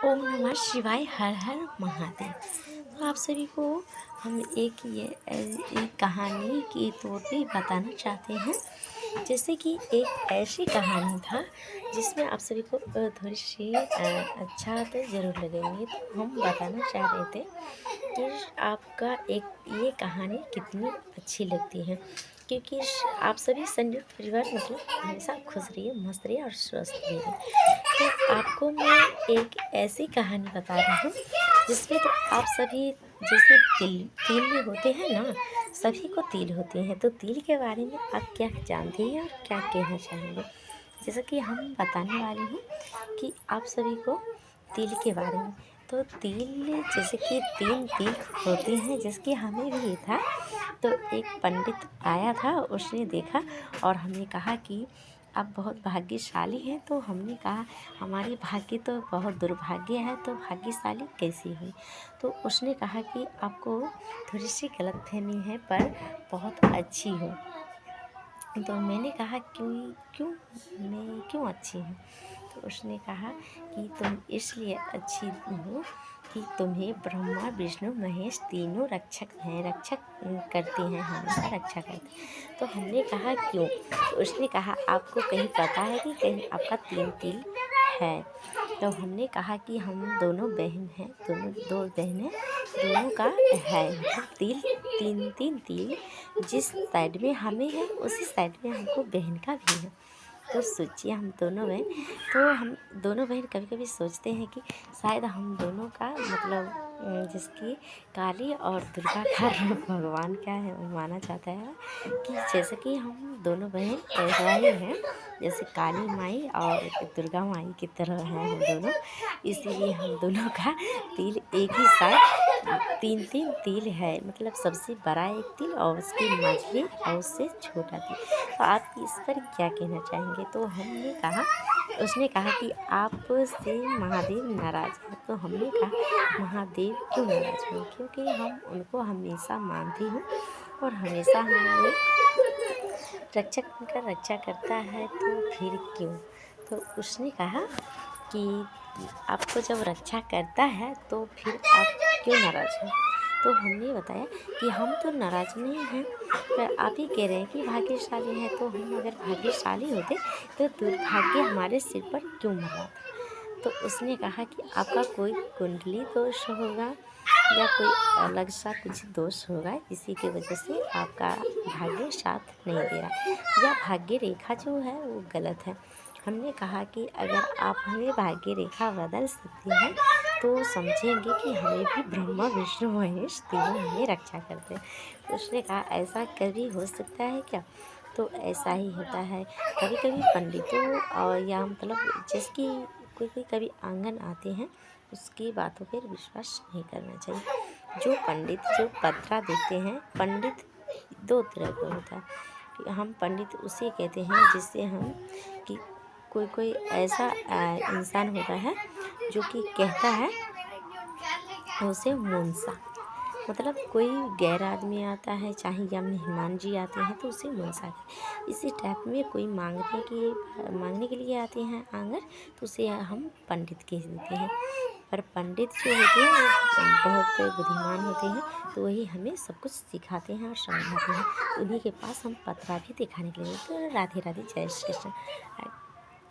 ओम नमः शिवाय, हर हर महादेव। तो आप सभी को हम एक कहानी की तौर पे बताना चाहते हैं। जैसे कि एक ऐसी कहानी था जिसमें आप सभी को थोड़ी सी अच्छा तो ज़रूर लगेंगी। तो हम बताना चाह रहे थे कि आपका एक ये कहानी कितनी अच्छी लगती है, क्योंकि आप सभी संयुक्त परिवार मतलब हमेशा खुश रहिए, मस्त रहिए और स्वस्थ रहिए। तो आपको मैं एक ऐसी कहानी बता रही हूँ जिसमें तो आप सभी, जैसे तिल तिल में होते हैं ना, सभी को तिल होते हैं। तो तिल के बारे में आप क्या जानते हैं और क्या कहना चाहेंगे? जैसा कि हम बताने वाले हूँ कि आप सभी को तिल के बारे में। तो तिल, जैसे कि 3 तिल होते हैं, जिसकी हमें भी ये था। तो एक पंडित आया था, उसने देखा और हमने कहा कि आप बहुत भाग्यशाली हैं। तो हमने कहा हमारी भाग्य तो बहुत दुर्भाग्य है, तो भाग्यशाली कैसी हुई? तो उसने कहा कि आपको थोड़ी सी गलतफहमी है, पर बहुत अच्छी हो। तो मैंने कहा क्यों? क्यों? मैं क्यों अच्छी हूँ? तो उसने कहा कि तुम इसलिए अच्छी हो कि तुम्हें ब्रह्मा विष्णु महेश तीनों रक्षक हैं, करते हैं, हमेशा रक्षा करते हैं। तो हमने कहा क्यों? तो उसने कहा आपको कहीं पता है कि कहीं आपका 3 तिल है? तो हमने कहा कि हम दोनों बहन हैं, दोनों 2 बहनें, दोनों का है मतलब तिल, 3-3 तिल। जिस साइड में हमें है उसी साइड में हमको बहन का भी है। तो सोचिए हम दोनों बहन, तो हम दोनों बहन कभी-कभी सोचते हैं कि शायद हम दोनों का मतलब जिसकी काली और दुर्गा का रूप भगवान का है, वो माना जाता है कि जैसे कि हम दोनों बहन ऐसा ही हैं, जैसे काली माई और दुर्गा माई की तरह हैं हम दोनों। इसीलिए हम दोनों का तिल एक ही साथ 3-3 तिल है, मतलब सबसे बड़ा एक तिल और उसके मझली और उससे छोटा तिल। तो आप इस पर क्या कहना चाहेंगे? तो हमने कहा, उसने कहा कि आपसे महादेव नाराज़ हैं। तो हमने कहा महादेव क्यों नाराज़ हुए? क्योंकि हम उनको हमेशा मानती हूँ और हमेशा हमारे रक्षक बनकर रक्षा करता है, तो फिर क्यों? तो उसने कहा कि आपको जब रक्षा करता है तो फिर आप क्यों नाराज़ हैं? तो हमने बताया कि हम तो नाराज़ नहीं हैं, पर आप ही कह रहे हैं कि भाग्यशाली हैं। तो हम अगर भाग्यशाली होते तो दुर्भाग्य हमारे सिर पर क्यों मँडराता? तो उसने कहा कि आपका कोई कुंडली दोष होगा या कोई अलग सा कुछ दोष होगा, इसी की वजह से आपका भाग्य साथ नहीं दे रहा, या भाग्य रेखा जो है वो गलत है। हमने कहा कि अगर आप हमें भाग्य रेखा बदल सकती हैं तो समझेंगे कि हमें भी ब्रह्मा विष्णु महेश तीनों हमें रक्षा करते हैं। तो उसने कहा ऐसा कभी हो सकता है क्या? तो ऐसा ही होता है। कभी कभी पंडितों और या मतलब जिसकी कोई कभी आंगन आते हैं, उसकी बातों पर विश्वास नहीं करना चाहिए। जो पंडित जो पत्रा देते हैं, पंडित 2 तरह का होता है। कि हम पंडित उसे कहते हैं जिससे हम कि कोई ऐसा इंसान होता है जो कि कहता है उसे मुंसा, मतलब कोई गैर आदमी आता है, चाहे या मेहमान जी आते हैं तो उसे मुंसा कहते हैं। इसी टाइप में कोई मांगने के लिए आते हैं आंगन, तो उसे हम पंडित कह देते हैं। पर पंडित जो होते हैं वो बहुत बुद्धिमान होते हैं, तो वही हमें सब कुछ सिखाते हैं और समझाते हैं। उन्हीं के पास हम पतरा भी दिखाने के लिए। तो राधे राधे, जय श्री कृष्ण।